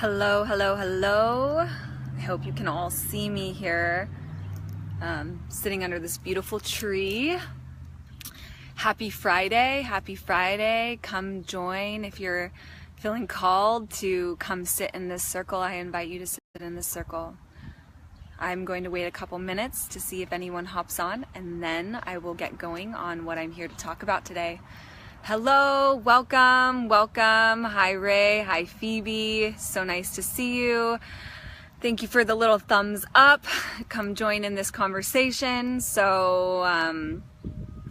Hello, hello, hello. I hope you can all see me here, sitting under this beautiful tree. Happy Friday, happy Friday. Come join if you're feeling called to come sit in this circle. I invite you to sit in this circle. I'm going to wait a couple minutes to see if anyone hops on, and then I will get going on what I'm here to talk about today. Hello, welcome. Hi Ray, hi Phoebe, so nice to see you. Thank you for the little thumbs up. Come join in this conversation so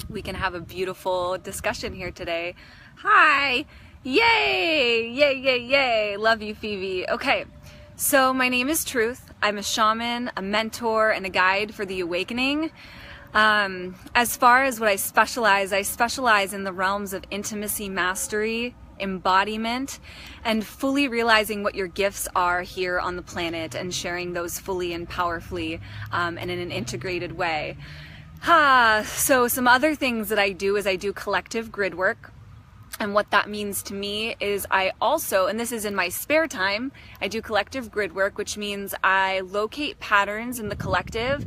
we can have a beautiful discussion here today. Hi, yay, love you Phoebe. Okay, so my name is Truth. I'm a shaman, a mentor, and a guide for the awakening. As far as what I specialize in the realms of intimacy, mastery, embodiment, and fully realizing what your gifts are here on the planet and sharing those fully and powerfully and in an integrated way. So some other things that I do is I do collective grid work. And what that means to me is I also, and this is in my spare time, I do collective grid work, which means I locate patterns in the collective.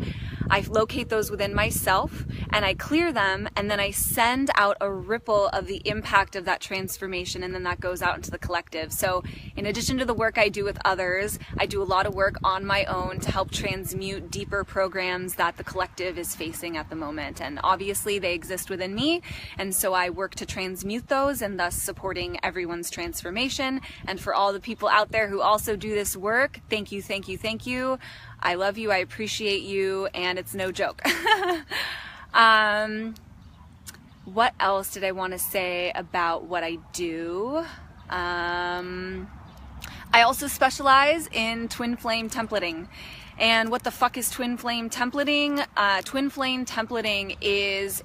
I locate those within myself and I clear them, and then I send out a ripple of the impact of that transformation, and then that goes out into the collective. So in addition to the work I do with others, I do a lot of work on my own to help transmute deeper programs that the collective is facing at the moment. And obviously they exist within me, and so I work to transmute those and thus supporting everyone's transformation. And for all the people out there who also do this work, thank you. I love you, I appreciate you, and it's no joke. What else did I want to say about what I do? I also specialize in twin flame templating. And what the fuck is twin flame templating? Twin flame templating is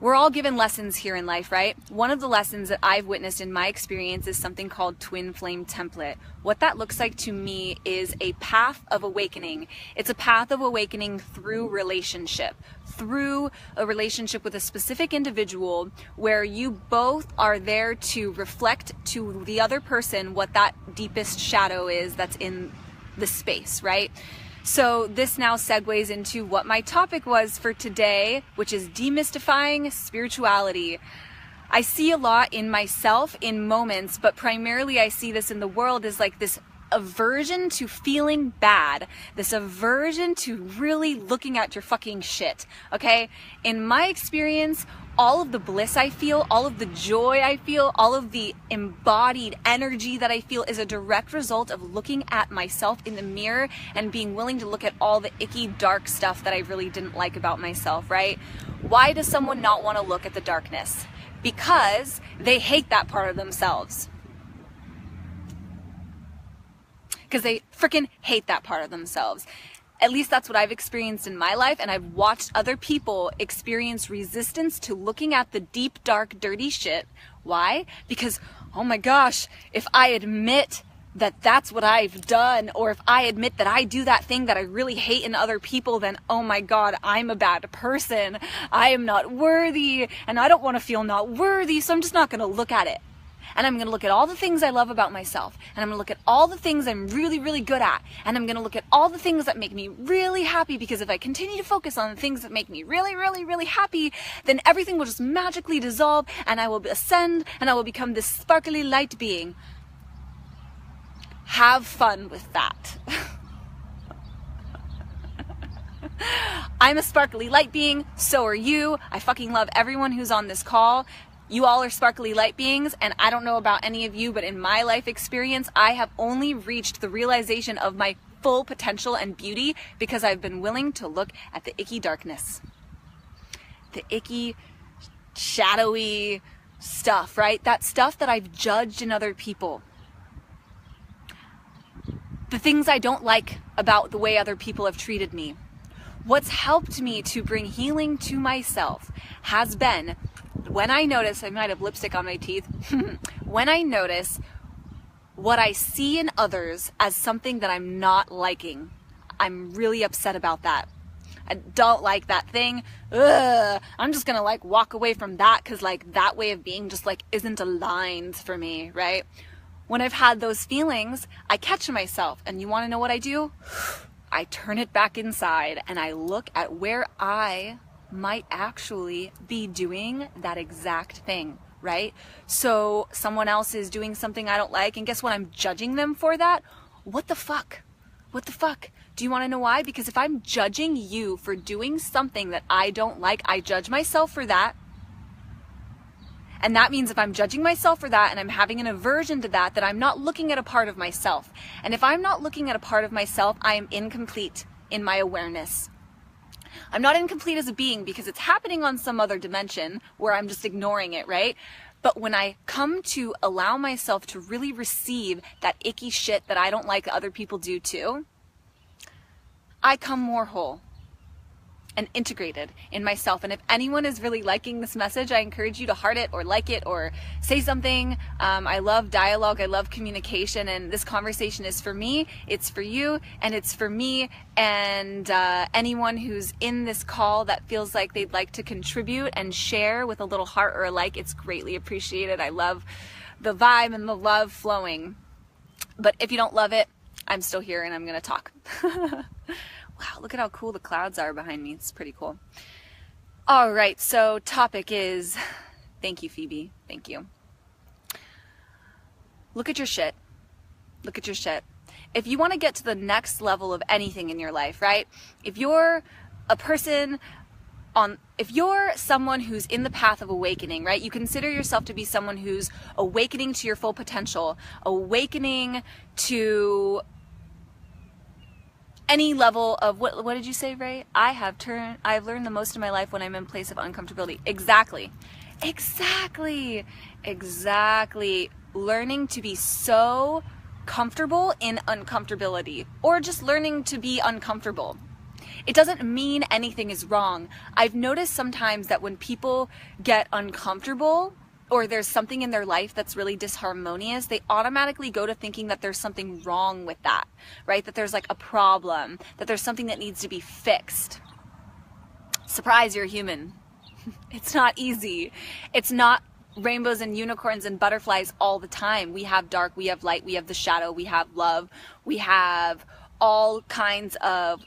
we're all given lessons here in life, right? One of the lessons that I've witnessed in my experience is something called twin flame template. What that looks like to me is a path of awakening. It's a path of awakening through relationship with a specific individual, where you both are there to reflect to the other person what that deepest shadow is that's in the space, right? So this now segues into what my topic was for today, which is demystifying spirituality. I see a lot in myself in moments, but primarily I see this in the world as like this aversion to feeling bad, this aversion to really looking at your fucking shit, okay? In my experience, all of the bliss I feel, all of the joy I feel, all of the embodied energy that I feel is a direct result of looking at myself in the mirror and being willing to look at all the icky, dark stuff that I really didn't like about myself, right? Why does someone not want to look at the darkness? Because they hate that part of themselves. Because they freaking hate that part of themselves. At least that's what I've experienced in my life, and I've watched other people experience resistance to looking at the deep, dark, dirty shit. Why? Because, oh my gosh, if I admit that that's what I've done, or if I admit that I do that thing that I really hate in other people, then oh my God, I'm a bad person. I am not worthy, and I don't want to feel not worthy, so I'm just not going to look at it. And I'm going to look at all the things I love about myself. And I'm going to look at all the things I'm really, really good at. And I'm going to look at all the things that make me really happy, because if I continue to focus on the things that make me really, really, really happy, then everything will just magically dissolve, and I will ascend, and I will become this sparkly light being. Have fun with that. I'm a sparkly light being, so are you. I fucking love everyone who's on this call. You all are sparkly light beings, and I don't know about any of you, but in my life experience, I have only reached the realization of my full potential and beauty because I've been willing to look at the icky darkness. The icky, shadowy stuff, right? That stuff that I've judged in other people. The things I don't like about the way other people have treated me. What's helped me to bring healing to myself has been when I notice, I might have lipstick on my teeth, when I notice what I see in others as something that I'm not liking, I'm really upset about that. I don't like that thing. Ugh, I'm just gonna like walk away from that because like that way of being just like isn't aligned for me, right? when I've had those feelings, I catch myself. And you want to know what I do? I turn it back inside and I look at where I might actually be doing that exact thing, right? So someone else is doing something I don't like, and guess what? I'm judging them for that. What the fuck? What the fuck? Do you want to know why? Because if I'm judging you for doing something that I don't like, I judge myself for that. And that means if I'm judging myself for that and I'm having an aversion to that, that I'm not looking at a part of myself. And if I'm not looking at a part of myself, I am incomplete in my awareness. I'm not incomplete as a being because it's happening on some other dimension where I'm just ignoring it, right? But when I come to allow myself to really receive that icky shit that I don't like that other people do too, I come more whole and integrated in myself. And if anyone is really liking this message, I encourage you to heart it or like it or say something. I love dialogue. I love communication. And this conversation is for me, it's for you, and it's for me and anyone who's in this call that feels like they'd like to contribute and share with a little heart or a like. It's greatly appreciated. I love the vibe and the love flowing. But if you don't love it, I'm still here and I'm going to talk. Wow, look at how cool the clouds are behind me. It's pretty cool. All right, so topic is, thank you, Phoebe. Thank you. Look at your shit. Look at your shit. If you want to get to the next level of anything in your life, right? If you're a person if you're someone who's in the path of awakening, right? You consider yourself to be someone who's awakening to your full potential, awakening to any level of, what did you say, Ray? I've learned the most in my life when I'm in a place of uncomfortability. Exactly. Learning to be so comfortable in uncomfortability, or just learning to be uncomfortable. It doesn't mean anything is wrong. I've noticed sometimes that when people get uncomfortable, or there's something in their life that's really disharmonious, they automatically go to thinking that there's something wrong with that, right? That there's like a problem, that there's something that needs to be fixed. Surprise, you're human. It's not easy. It's not rainbows and unicorns and butterflies all the time. We have dark, we have light, we have the shadow, we have love, we have all kinds of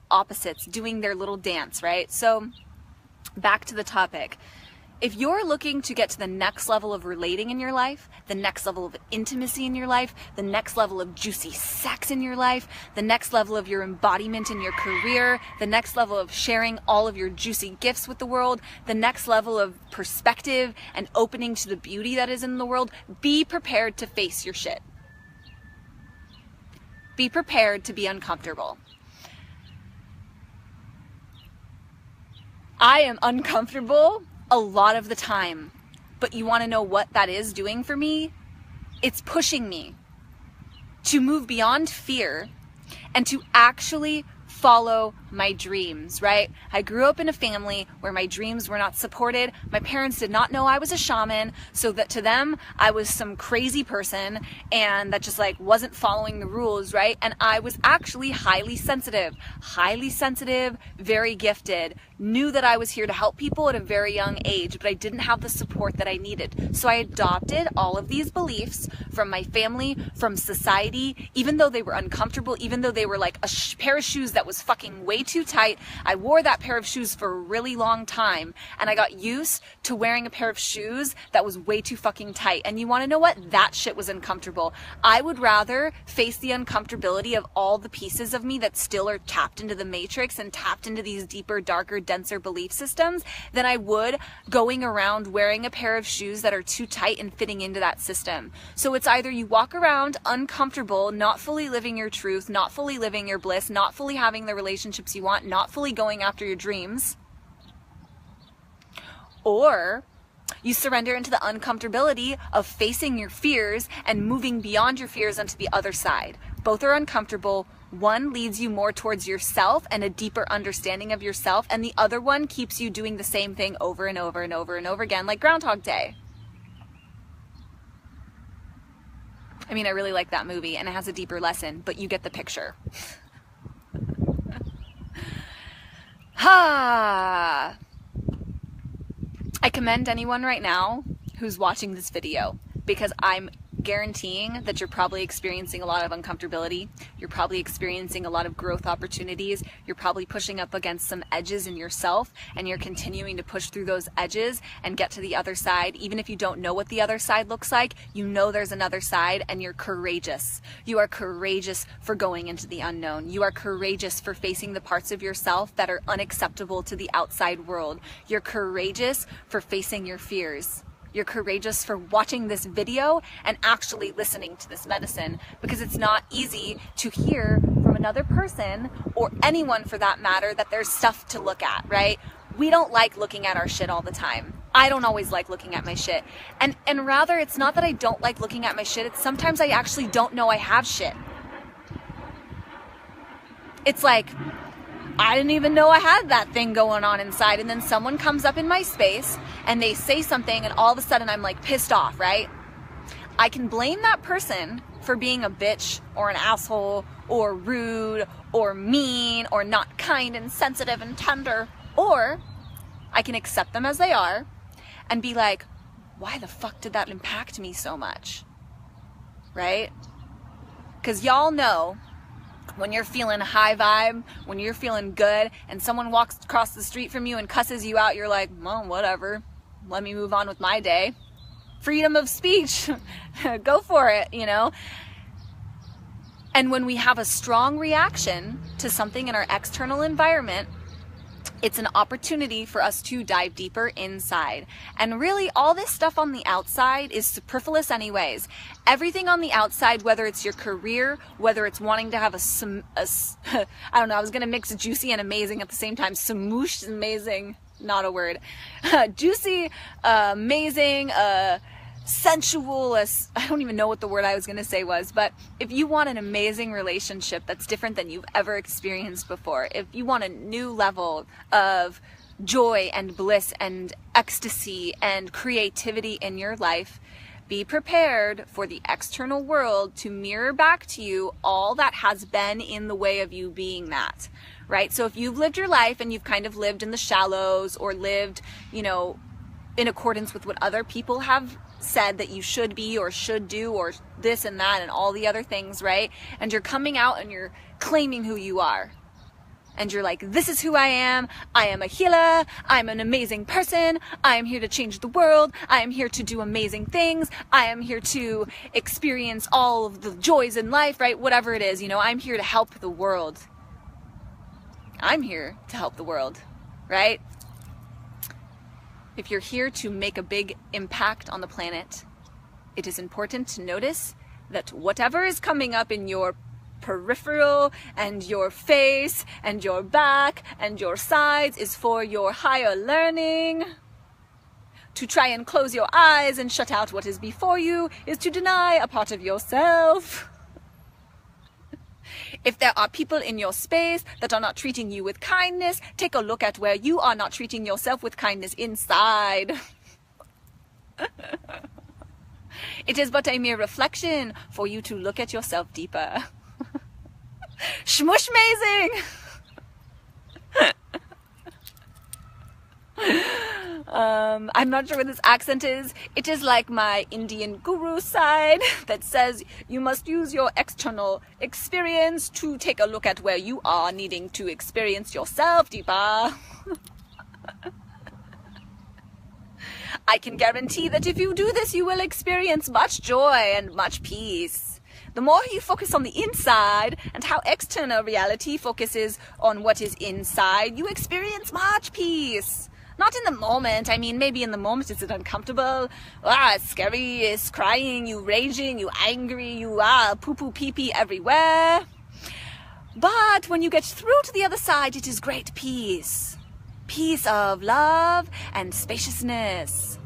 opposites doing their little dance, right? So back to the topic. If you're looking to get to the next level of relating in your life, the next level of intimacy in your life, the next level of juicy sex in your life, the next level of your embodiment in your career, the next level of sharing all of your juicy gifts with the world, the next level of perspective and opening to the beauty that is in the world, be prepared to face your shit. Be prepared to be uncomfortable. I am uncomfortable a lot of the time, but you want to know what that is doing for me? It's pushing me to move beyond fear and to actually follow my dreams, right? I grew up in a family where my dreams were not supported. My parents did not know I was a shaman, so that to them, I was some crazy person and that just like wasn't following the rules, right? And I was actually highly sensitive, very gifted, knew that I was here to help people at a very young age, but I didn't have the support that I needed. So I adopted all of these beliefs from my family, from society, even though they were uncomfortable, even though they were like a pair of shoes that was fucking way too tight. I wore that pair of shoes for a really long time, and I got used to wearing a pair of shoes that was way too fucking tight. And you want to know what? That shit was uncomfortable. I would rather face the uncomfortability of all the pieces of me that still are tapped into the matrix and tapped into these deeper, darker, denser belief systems than I would going around wearing a pair of shoes that are too tight and fitting into that system. So it's either you walk around uncomfortable, not fully living your truth, not fully living your bliss, not fully having the relationships you want, not fully going after your dreams, or you surrender into the uncomfortability of facing your fears and moving beyond your fears onto the other side. Both are uncomfortable. One leads you more towards yourself and a deeper understanding of yourself, and the other one keeps you doing the same thing over and over and over and over again, like Groundhog Day. I mean, I really like that movie, and it has a deeper lesson, but you get the picture. I commend anyone right now who's watching this video, because I'm guaranteeing that you're probably experiencing a lot of uncomfortability. You're probably experiencing a lot of growth opportunities. You're probably pushing up against some edges in yourself, and you're continuing to push through those edges and get to the other side. Even if you don't know what the other side looks like, you know there's another side, and you're courageous. You are courageous for going into the unknown. You are courageous for facing the parts of yourself that are unacceptable to the outside world. You're courageous for facing your fears. You're courageous for watching this video and actually listening to this medicine, because it's not easy to hear from another person, or anyone for that matter, that there's stuff to look at, right? We don't like looking at our shit all the time. I don't always like looking at my shit. And rather, it's not that I don't like looking at my shit, it's sometimes I actually don't know I have shit. It's like, I didn't even know I had that thing going on inside, and then someone comes up in my space and they say something, and all of a sudden I'm like pissed off, right? I can blame that person for being a bitch or an asshole or rude or mean or not kind and sensitive and tender, or I can accept them as they are and be like, why the fuck did that impact me so much, right? Because y'all know, when you're feeling high vibe, when you're feeling good, and someone walks across the street from you and cusses you out, you're like, well, whatever. Let me move on with my day. Freedom of speech. Go for it, you know? And when we have a strong reaction to something in our external environment, it's an opportunity for us to dive deeper inside. And really, all this stuff on the outside is superfluous anyways. Everything on the outside, whether it's your career, whether it's wanting to have I don't know, I was going to mix juicy and amazing at the same time. Smoosh, amazing, not a word. Juicy, amazing, sensual, I don't even know what the word I was going to say was, but if you want an amazing relationship that's different than you've ever experienced before, if you want a new level of joy and bliss and ecstasy and creativity in your life, be prepared for the external world to mirror back to you all that has been in the way of you being that, right? So if you've lived your life and you've kind of lived in the shallows, or lived, you know, in accordance with what other people have said that you should be or should do, or this and that and all the other things, right? And you're coming out and you're claiming who you are. And you're like, this is who I am a healer, I'm an amazing person, I am here to change the world, I am here to do amazing things, I am here to experience all of the joys in life, right? Whatever it is, you know, I'm here to help the world. I'm here to help the world, right? If you're here to make a big impact on the planet, it is important to notice that whatever is coming up in your peripheral and your face and your back and your sides is for your higher learning. To try and close your eyes and shut out what is before you is to deny a part of yourself. If there are people in your space that are not treating you with kindness, take a look at where you are not treating yourself with kindness inside. It is but a mere reflection for you to look at yourself deeper. Shmush-mazing! I'm not sure what this accent is. It is like my Indian guru side that says you must use your external experience to take a look at where you are needing to experience yourself deeper. I can guarantee that if you do this, you will experience much joy and much peace. The more you focus on the inside and how external reality focuses on what is inside, you experience much peace. Not in the moment. I mean, maybe in the moment it's uncomfortable. It's scary, it's crying, you raging, you angry, you poo-poo pee-pee everywhere. But when you get through to the other side, it is great peace. Peace of love and spaciousness.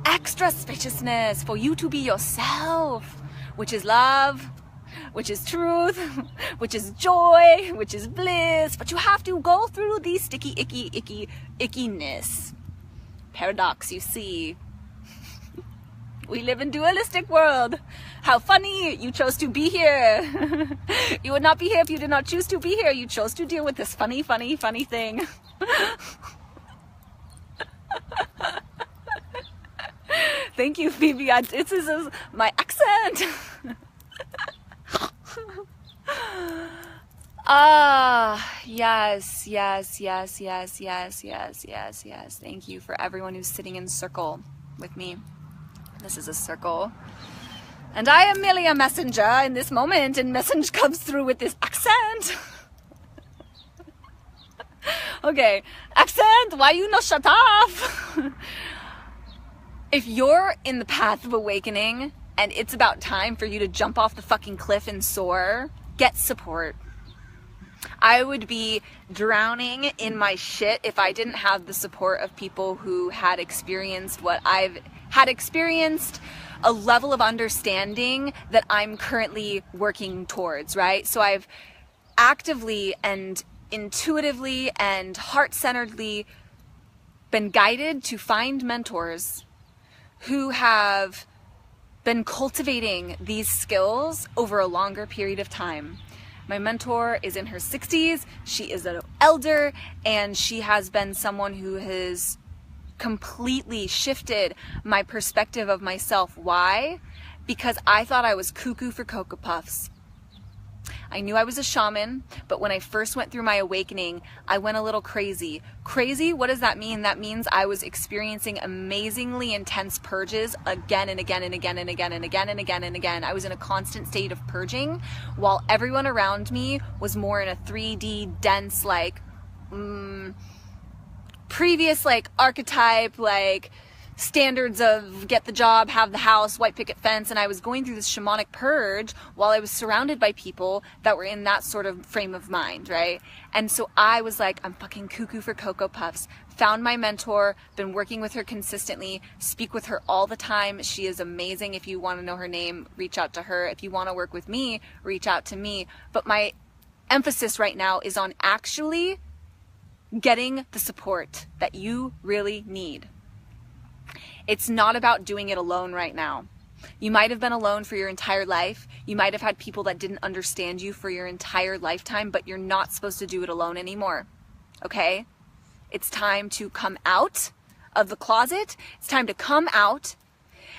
Extra spaciousness for you to be yourself, which is love, which is truth, which is joy, which is bliss. But you have to go through the sticky, icky, ickiness. Paradox, you see. We live in dualistic world. How funny, you chose to be here. You would not be here if you did not choose to be here. You chose to deal with this funny, funny, funny thing. Thank you, Phoebe. This is my accent. Yes, yes, yes, yes, yes, yes, yes, yes. Thank you for everyone who's sitting in circle with me. This is a circle. And I am merely a messenger in this moment, and message comes through with this accent. Okay, accent, why you not shut off? If you're in the path of awakening and it's about time for you to jump off the fucking cliff and soar, get support. I would be drowning in my shit if I didn't have the support of people who had experienced what I've had experienced, a level of understanding that I'm currently working towards, right? So I've actively and intuitively and heart-centeredly been guided to find mentors who have been cultivating these skills over a longer period of time. My mentor is in her 60s, she is an elder, and she has been someone who has completely shifted my perspective of myself. Why? Because I thought I was cuckoo for Cocoa Puffs. I knew I was a shaman, but when I first went through my awakening, I went a little crazy. Crazy? What does that mean? That means I was experiencing amazingly intense purges again and again and again and again and again and again and again. I was in a constant state of purging while everyone around me was more in a 3D dense, like, previous, like, archetype, like, standards of get the job, have the house, white picket fence, and I was going through this shamanic purge while I was surrounded by people that were in that sort of frame of mind, right? And so I was like, I'm fucking cuckoo for Cocoa Puffs. Found my mentor, been working with her consistently, speak with her all the time. She is amazing. If you want to know her name, reach out to her. If you want to work with me, reach out to me. But my emphasis right now is on actually getting the support that you really need. It's not about doing it alone right now. You might have been alone for your entire life. You might have had people that didn't understand you for your entire lifetime, but you're not supposed to do it alone anymore. Okay? It's time to come out of the closet. It's time to come out.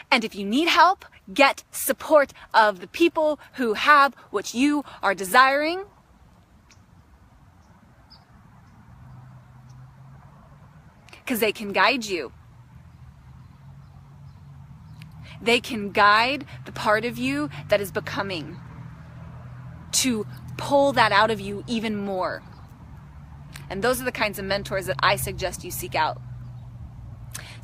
And if you need help, get support of the people who have what you are desiring. Because they can guide you. They can guide the part of you that is becoming, to pull that out of you even more. And those are the kinds of mentors that I suggest you seek out.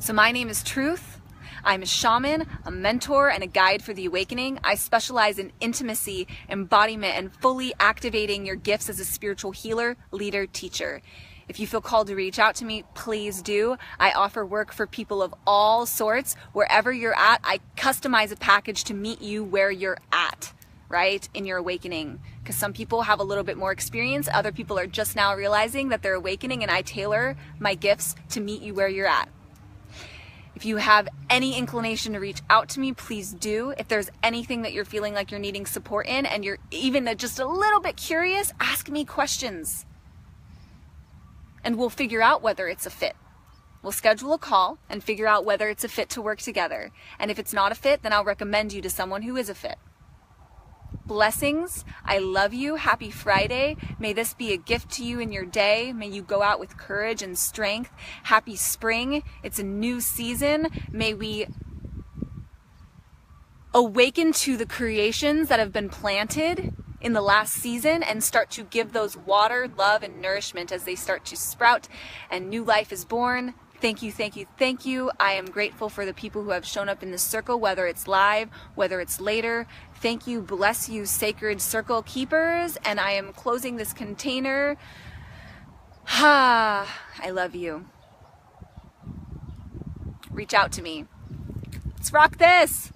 So my name is Truth. I'm a shaman, a mentor, and a guide for the awakening. I specialize in intimacy, embodiment, and fully activating your gifts as a spiritual healer, leader, teacher. If you feel called to reach out to me, please do. I offer work for people of all sorts. Wherever you're at, I customize a package to meet you where you're at, right? In your awakening. Because some people have a little bit more experience. Other people are just now realizing that they're awakening, and I tailor my gifts to meet you where you're at. If you have any inclination to reach out to me, please do. If there's anything that you're feeling like you're needing support in, and you're even just a little bit curious, ask me questions. And we'll figure out whether it's a fit. We'll schedule a call and figure out whether it's a fit to work together. And if it's not a fit, then I'll recommend you to someone who is a fit. Blessings. I love you. Happy Friday. May this be a gift to you in your day. May you go out with courage and strength. Happy spring. It's a new season. May we awaken to the creations that have been planted in the last season and start to give those water, love, and nourishment as they start to sprout and new life is born. Thank you, thank you, thank you. I am grateful for the people who have shown up in this circle, whether it's live, whether it's later. Thank you, bless you, sacred circle keepers. And I am closing this container. I love you. Reach out to me. Let's rock this.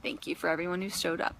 Thank you for everyone who showed up.